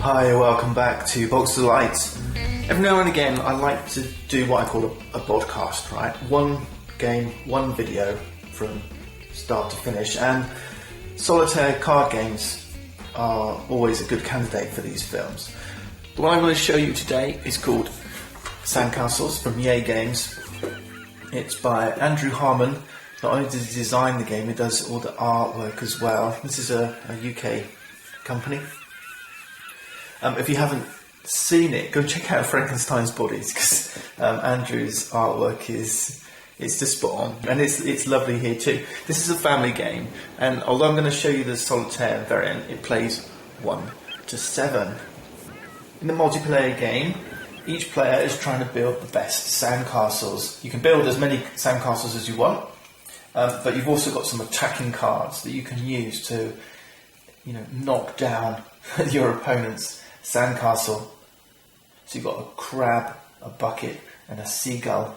Hi, welcome back to Box of Lights. Every now and again I like to do what I call a BODCAST, right? One game, one video from start to finish, and solitaire card games are always a good candidate for these films. The one I'm going to show you today is called Sandcastles from EA Games. It's by Andrew Harmon. Not only does he design the game, he does all the artwork as well. This is a UK company. If you haven't seen it, go check out Frankenstein's Bodies, because Andrew's artwork is just spot on, and it's lovely here too. This is a family game, and although I'm going to show you the solitaire variant, it plays 1 to 7. In the multiplayer game, each player is trying to build the best sandcastles. You can build as many sandcastles as you want, but you've also got some attacking cards that you can use to, knock down your opponent's sandcastle. So you've got a crab, a bucket, and a seagull.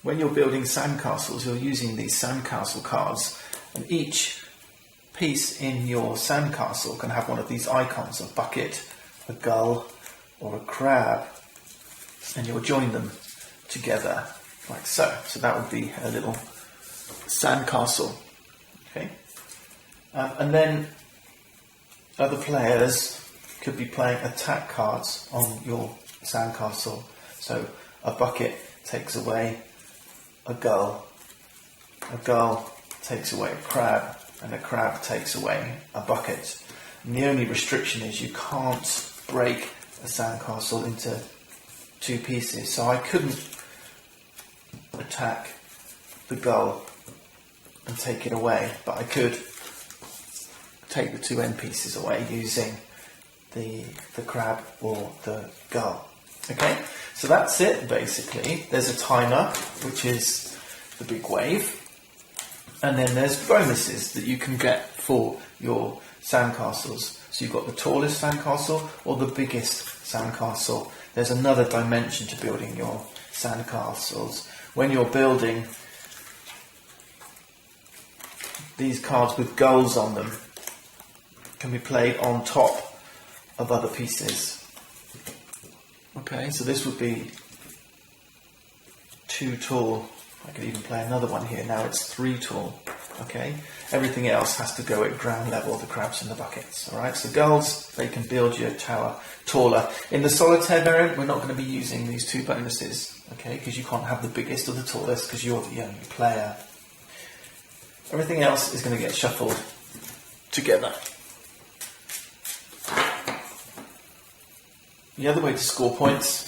When you're building sandcastles, you're using these sandcastle cards, and each piece in your sandcastle can have one of these icons: a bucket, a gull, or a crab, and you'll join them together like so. So that would be a little sandcastle. Okay, and then other players could be playing attack cards on your sandcastle. So a bucket takes away a gull takes away a crab, and a crab takes away a bucket. And the only restriction is you can't break a sandcastle into 2 pieces. So I couldn't attack the gull and take it away, but I could take the 2 end pieces away using the crab or the gull. Okay, so that's it basically. There's a timer, which is the big wave, and then there's bonuses that you can get for your sandcastles. So you've got the tallest sandcastle or the biggest sandcastle. There's another dimension to building your sandcastles. When you're building these cards with gulls on them, can be played on top of other pieces. Okay, so this would be 2 tall. I could even play another one here. Now it's 3 tall. Okay, everything else has to go at ground level, the crabs and the buckets. Alright, so gulls, they can build your tower taller. In the solitaire variant, we're not going to be using these 2 bonuses, okay, because you can't have the biggest or the tallest because you're the only player. Everything else is going to get shuffled together. The other way to score points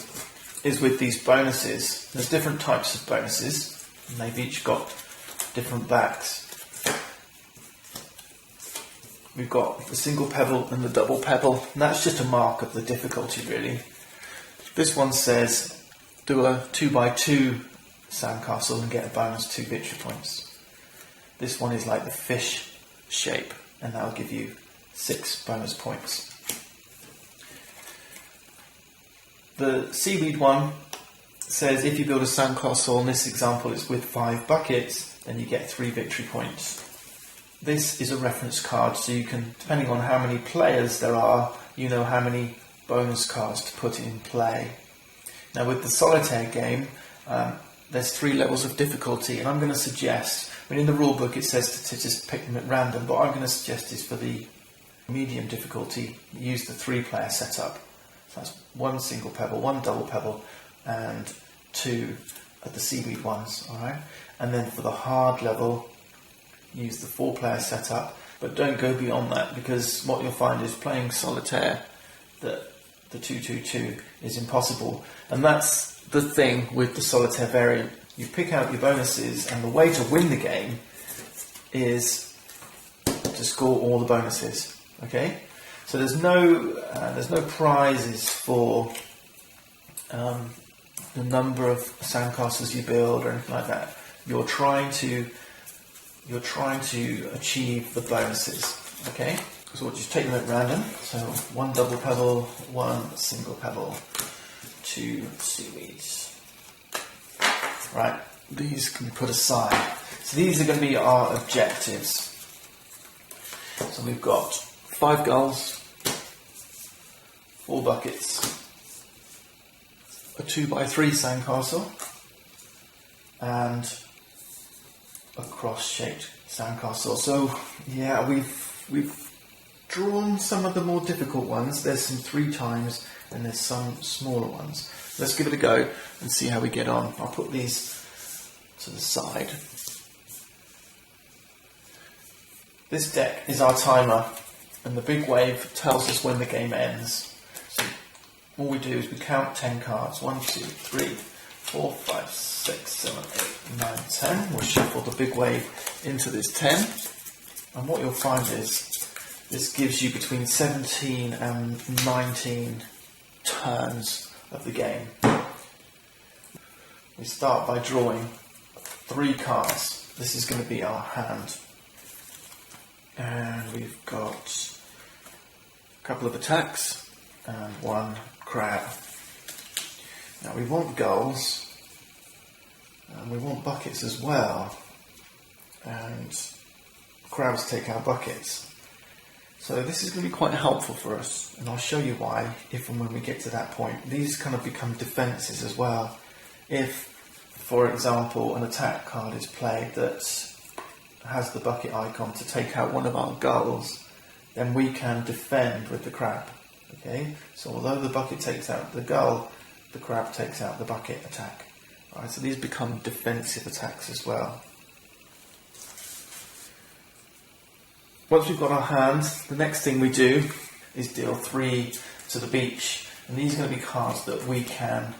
is with these bonuses. There's different types of bonuses, and they've each got different backs. We've got the single pebble and the double pebble, and that's just a mark of the difficulty, really. This one says do a 2x2 sandcastle and get a bonus 2 victory points. This one is like the fish shape, and that'll give you 6 bonus points. The seaweed one says if you build a sandcastle, in this example it's with 5 buckets, then you get 3 victory points. This is a reference card, so you can, depending on how many players there are, you know how many bonus cards to put in play. Now with the solitaire game, there's 3 levels of difficulty, and I'm going to suggest, in the rule book it says to just pick them at random, but what I'm going to suggest is for the medium difficulty, use the 3-player setup. So that's 1 single pebble, 1 double pebble, and 2 of the seaweed ones, alright? And then for the hard level, use the 4-player setup, but don't go beyond that, because what you'll find is playing solitaire, that the 2-2-2 is impossible. And that's the thing with the solitaire variant. You pick out your bonuses, and the way to win the game is to score all the bonuses, okay? So there's no prizes for the number of sandcastles you build or anything like that. You're trying to achieve the bonuses. Okay, so we'll just take them at random. So 1 double pebble, 1 single pebble, 2 seaweeds. Right, these can be put aside. So these are going to be our objectives. So we've got 5 gulls, 4 buckets, a 2x3 sandcastle, and a cross-shaped sandcastle. So yeah, we've drawn some of the more difficult ones. There's some 3 times and there's some smaller ones. Let's give it a go and see how we get on. I'll put these to the side. This deck is our timer, and the big wave tells us when the game ends. So all we do is we count 10 cards. 1, 2, 3, 4, 5, 6, 7, 8, 9, 10. We'll shuffle the big wave into this 10. And what you'll find is this gives you between 17 and 19 turns of the game. We start by drawing 3 cards. This is going to be our hand. And we've got a couple of attacks and 1 crab. Now we want gulls and we want buckets as well, and crabs take our buckets. So this is going to be quite helpful for us, and I'll show you why if and when we get to that point. These kind of become defences as well. If, for example, an attack card is played that has the bucket icon to take out one of our gulls, then we can defend with the crab. Okay, so although the bucket takes out the gull, the crab takes out the bucket attack. Alright, so these become defensive attacks as well. Once we've got our hand, the next thing we do is deal 3 to the beach, and these are going to be cards that we can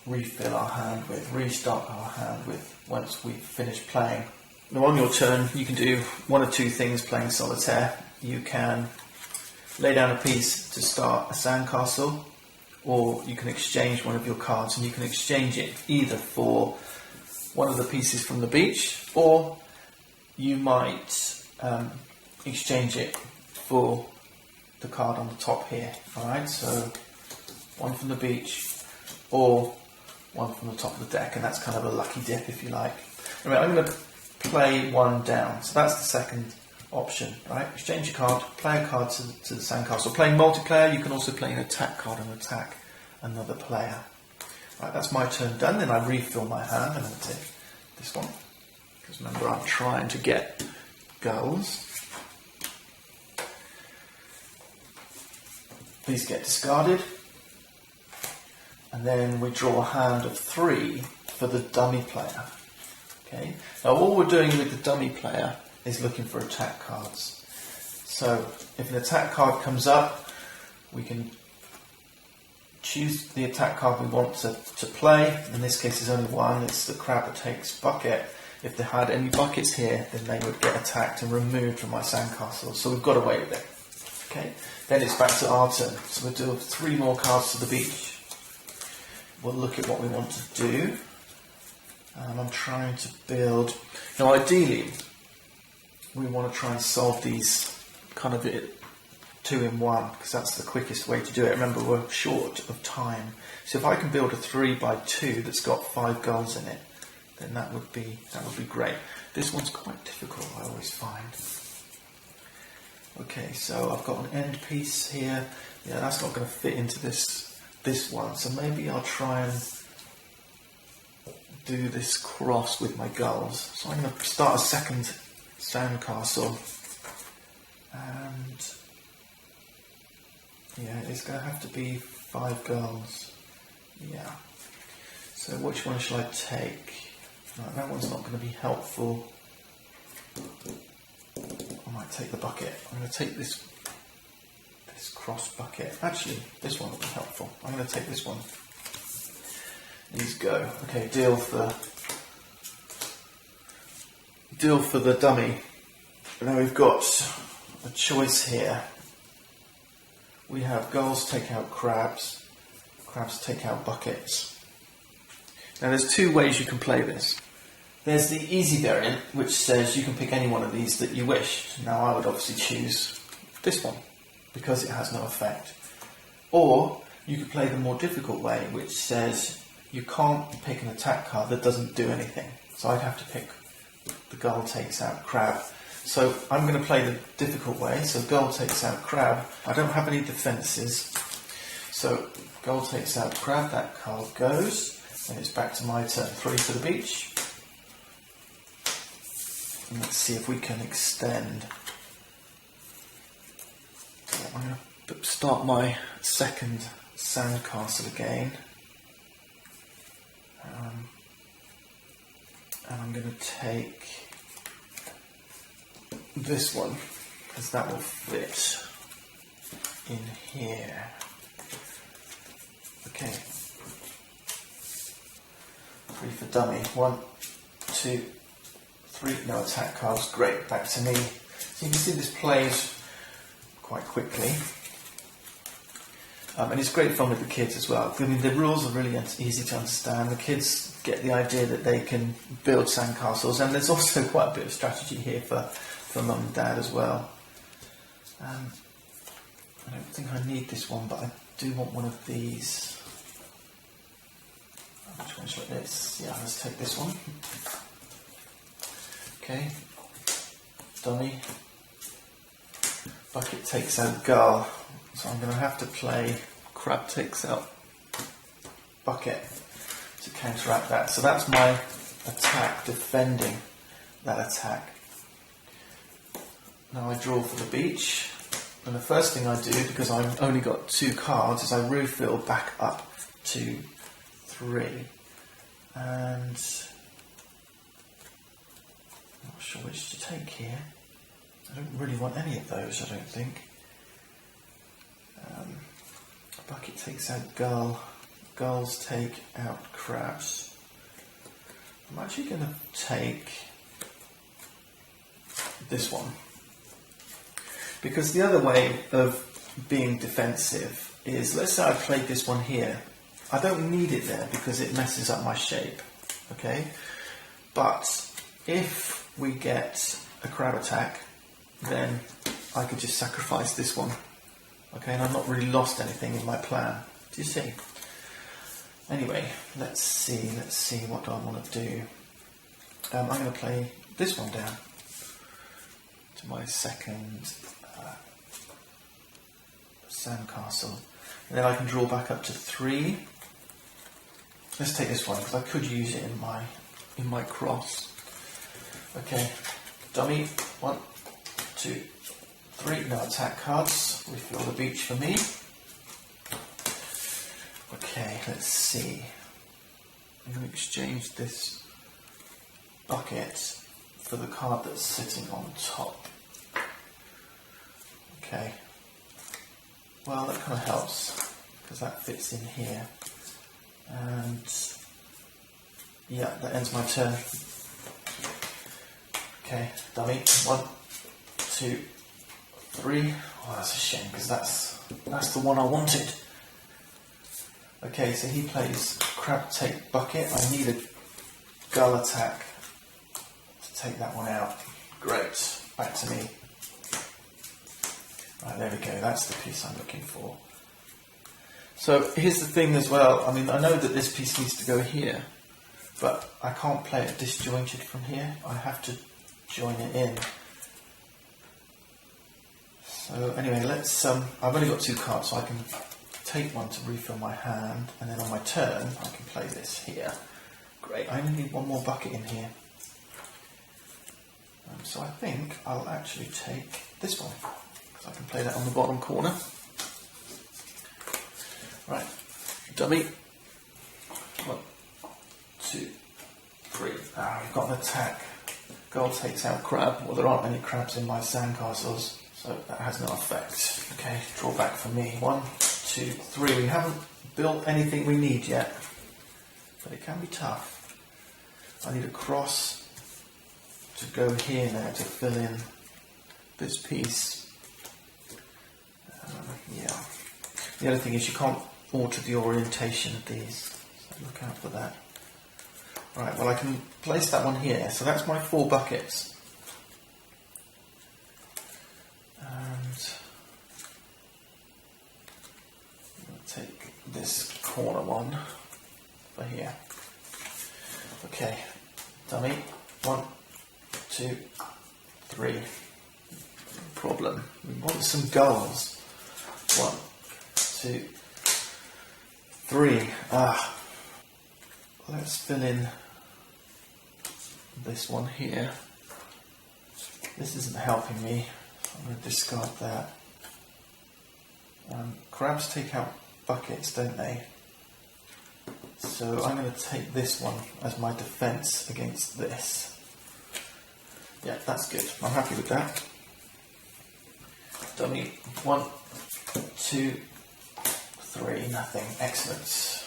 refill our hand with, restock our hand with once we've finished playing. Now on your turn you can do one of 2 things playing solitaire. You can lay down a piece to start a sandcastle, or you can exchange one of your cards, and you can exchange it either for one of the pieces from the beach, or you might exchange it for the card on the top here. Alright, so one from the beach or one from the top of the deck, and that's kind of a lucky dip if you like. Anyway, I'm going to play 1 down, so that's the second option, right? Exchange your card, play a card to the sandcastle. Playing multiplayer, you can also play an attack card and attack another player. Right, that's my turn done. Then I refill my hand. I'm going to take this one, because remember I'm trying to get gulls. These get discarded, and then we draw a hand of 3 for the dummy player. Okay. Now all we're doing with the dummy player is looking for attack cards. So if an attack card comes up, we can choose the attack card we want to play. In this case there's only one, it's the crab that takes bucket. If they had any buckets here, then they would get attacked and removed from my sandcastle. So we've got away with it. Okay. Then it's back to our turn. So we'll do 3 more cards to the beach. We'll look at what we want to do. I'm trying to build. Now ideally, we want to try and solve these kind of 2 in 1, because that's the quickest way to do it. Remember, we're short of time. So if I can build a 3x2 that's got 5 gulls in it, then that would be great. This one's quite difficult, I always find. Okay, so I've got an end piece here. Yeah, that's not going to fit into this one. So maybe I'll try and do this cross with my gulls. So I'm going to start a second sandcastle, and yeah, it's going to have to be 5 gulls. Yeah. So which one shall I take? No, that one's not going to be helpful. I might take the bucket. I'm going to take this cross bucket. Actually, this one will be helpful. I'm going to take this one. These go. Okay, deal for the dummy. Now we've got a choice here. We have gulls take out crabs, crabs take out buckets. Now there's 2 ways you can play this. There's the easy variant, which says you can pick any one of these that you wish. Now I would obviously choose this one, because it has no effect. Or you could play the more difficult way, which says you can't pick an attack card that doesn't do anything. So I'd have to pick the gull takes out crab. So I'm going to play the difficult way. So gold takes out crab. I don't have any defences. So gold takes out crab, that card goes. And it's back to my turn. 3 for the beach. And let's see if we can extend. So I'm going to start my second sandcastle again. And I'm going to take this one, because that will fit in here. Okay. 3 for dummy. 1, 2, 3. No attack cards. Great. Back to me. So you can see this plays quite quickly. And it's great fun with the kids as well. I mean, the rules are really easy to understand. The kids get the idea that they can build sandcastles, and there's also quite a bit of strategy here for mum and dad as well. I don't think I need this one, but I do want one of these. Which one's like this? Yeah, let's take this one. Okay. Dummy. Bucket takes out gull. So I'm going to have to play crab takes out bucket to counteract that. So that's my attack, defending that attack. Now I draw for the beach. And the first thing I do, because I've only got 2 cards, is I refill back up to 3. And I'm not sure which to take here. I don't really want any of those, I don't think. Bucket takes out gull. Gulls take out crabs. I'm actually going to take this one. Because the other way of being defensive is, let's say I played this one here. I don't need it there because it messes up my shape. Okay? But if we get a crab attack, then I could just sacrifice this one. Okay, and I've not really lost anything in my plan. Do you see? Anyway, let's see what I want to do. I'm going to play this one down to my second sandcastle. And then I can draw back up to 3. Let's take this one, because I could use it in my cross. Okay, dummy, 1, 2, 3, no attack cards. Refill the beach for me. Okay, let's see. I'm going to exchange this bucket for the card that's sitting on top. Okay. Well, that kind of helps, because that fits in here. And yeah, that ends my turn. Okay, dummy. 1, 2, 3. Oh, that's a shame, because that's the one I wanted. Okay, so he plays crab take bucket. I need a gull attack to take that one out. Great. Back to me. Right, there we go. That's the piece I'm looking for. So here's the thing as well. I mean, I know that this piece needs to go here, but I can't play it disjointed from here. I have to join it in. So anyway, let's. I've only got 2 cards, so I can take one to refill my hand, and then on my turn I can play this here. Great. I only need 1 more bucket in here. So I think I'll actually take this one, because I can play that on the bottom corner. Right, dummy. 1, 2, 3. We've got an attack. Gold takes out crab. Well, there aren't any crabs in my sandcastles, so that has no effect. Okay, draw back for me. 1, 2, 3. We haven't built anything we need yet, but it can be tough. I need a cross to go here now to fill in this piece. Yeah. The other thing is you can't alter the orientation of these, so look out for that. Right, well I can place that one here, so that's my 4 buckets. And I'll take this corner one for here. Okay, dummy, 1, 2, 3. Problem. We want some goals. 1, 2, 3. Let's fill in this one here. This isn't helping me, so I'm going to discard that. Crabs take out buckets, don't they? So I'm going to take this one as my defence against this. Yeah, that's good. I'm happy with that. Dummy. 1, 2, 3. Nothing. Excellent.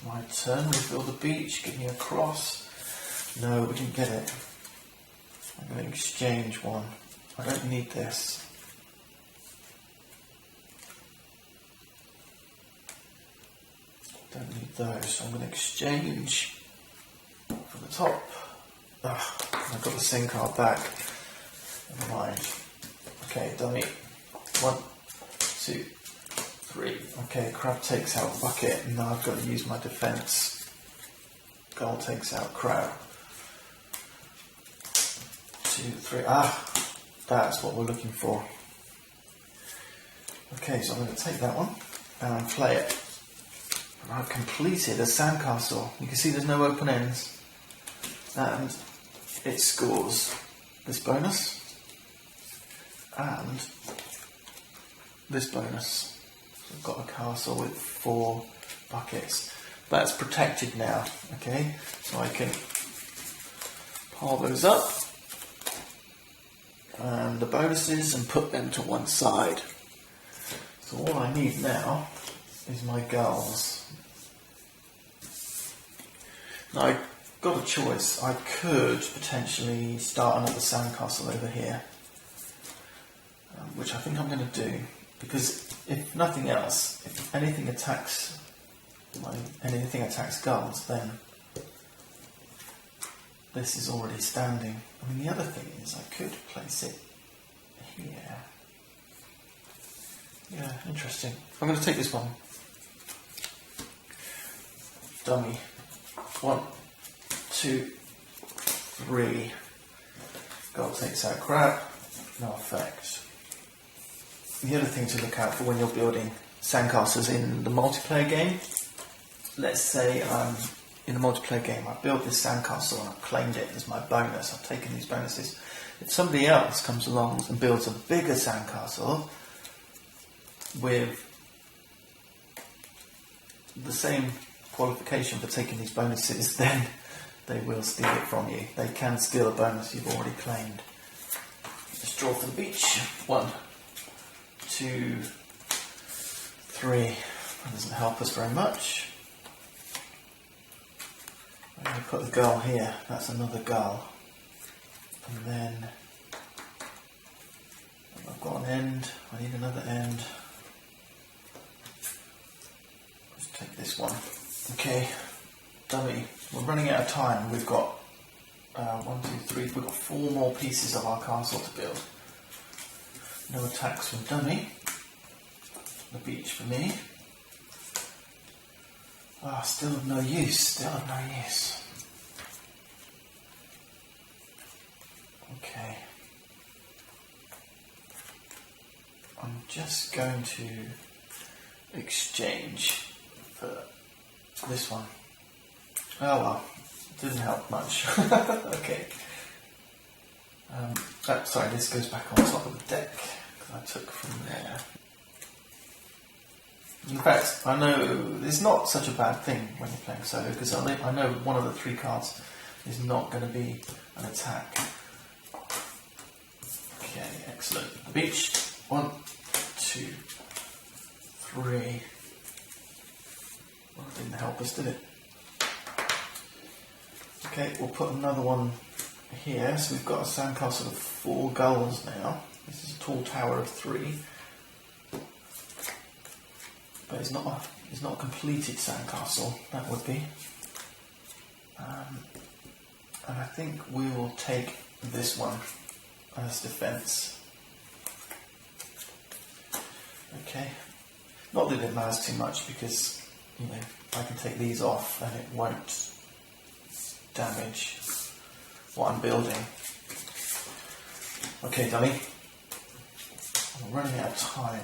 My turn. Refill the beach. Give me a cross. No, we didn't get it. I'm going to exchange one. I don't need this. Don't need those. So I'm going to exchange for the top. I've got the same card back. Never mind. Okay, dummy. 1, 2, 3. Okay, crab takes out bucket. Now I've got to use my defence. Goal takes out crab. 2, 3. That's what we're looking for. Okay, so I'm going to take that one and play it. And I've completed a sandcastle. You can see there's no open ends. And it scores this bonus and this bonus. So I've got a castle with 4 buckets. That's protected now, okay? So I can pile those up and the bonuses and put them to one side. So all I need now is my gulls. Now I've got a choice. I could potentially start another sandcastle over here, which I think I'm going to do, because if nothing else, if anything attacks gulls, then this is already standing. I mean, the other thing is I could place it here. Yeah, interesting. I'm going to take this one. Dummy. 1, 2, 3. Gull takes out crab. No effect. The other thing to look out for when you're building sandcastles in the multiplayer game, let's say in the multiplayer game I build this sandcastle and I've claimed it as my bonus, I've taken these bonuses. If somebody else comes along and builds a bigger sandcastle with the same qualification for taking these bonuses, then they will steal it from you. They can steal a bonus you've already claimed. Let's draw for the beach. 1, 2, 3. That doesn't help us very much. I'm going to put the gull here. That's another gull. And then I've got an end. I need another end. Let's take this one. Okay, dummy. We're running out of time. We've got 1, 2, 3. We've got 4 more pieces of our castle to build. No attacks from dummy. The beach for me. Still of no use. Still of no use. Okay. I'm just going to exchange for this one. Oh well, didn't help much. Okay. Sorry, this goes back on top of the deck because I took from there. In fact, I know it's not such a bad thing when you're playing solo, because I know one of the 3 cards is not going to be an attack. Okay, excellent. The beach. 1, 2, 3. Well, it didn't help us, did it? Okay, we'll put another one here. So we've got a sandcastle of 4 gulls now. This is a tall tower of 3. But it's not a completed sandcastle, that would be. And I think we will take this one as defence. Okay. Not that it matters too much, because I can take these off and it won't damage what I'm building. Okay, dummy. I'm running out of time.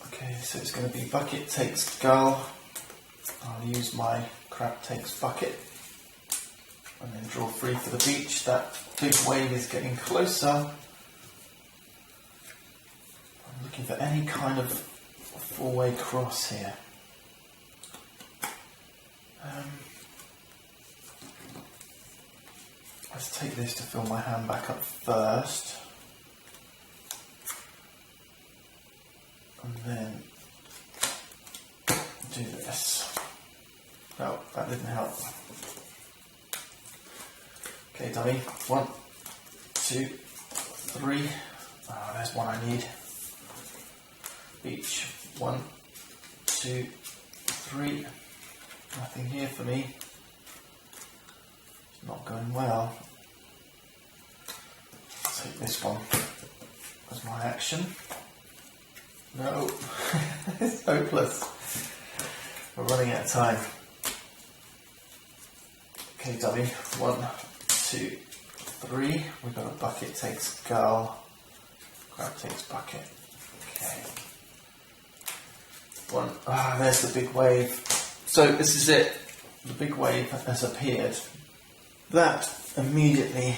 Okay, so it's going to be bucket takes gull. I'll use my crab takes bucket. And then draw free for the beach. That big wave is getting closer. I'm looking for any kind of four-way cross here. Let's take this to fill my hand back up first. And then do this. Oh, that didn't help. Okay, dummy. 1, 2, 3. Oh, there's one I need. Beach. 1, 2, 3. Nothing here for me. It's not going well. I'll take this one as my action. No, it's hopeless. We're running out of time. Okay, dummy. 1, 2, 3. We've got a bucket takes gull. Crab takes bucket. Okay. 1. Ah, there's the big wave. So this is it. The big wave has appeared. That immediately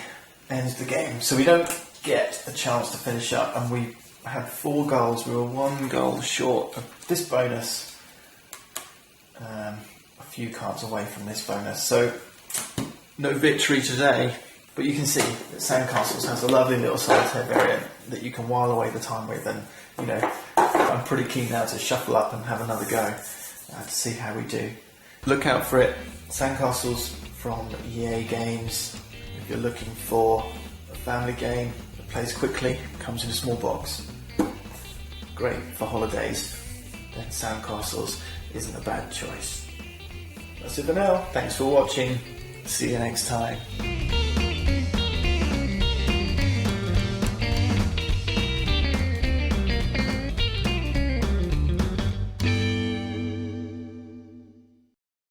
ends the game. So we don't get a chance to finish up, and we had 4 goals. We were 1 goal short of this bonus. A few cards away from this bonus. So no victory today, but you can see that Sandcastles has a lovely little solitaire variant that you can while away the time with, and you know, I'm pretty keen now to shuffle up and have another go to see how we do. Look out for it. Sandcastles from EA Games. If you're looking for a family game that plays quickly, comes in a small box, great for holidays, then Sandcastles isn't a bad choice. That's it for now. Thanks for watching. See you next time.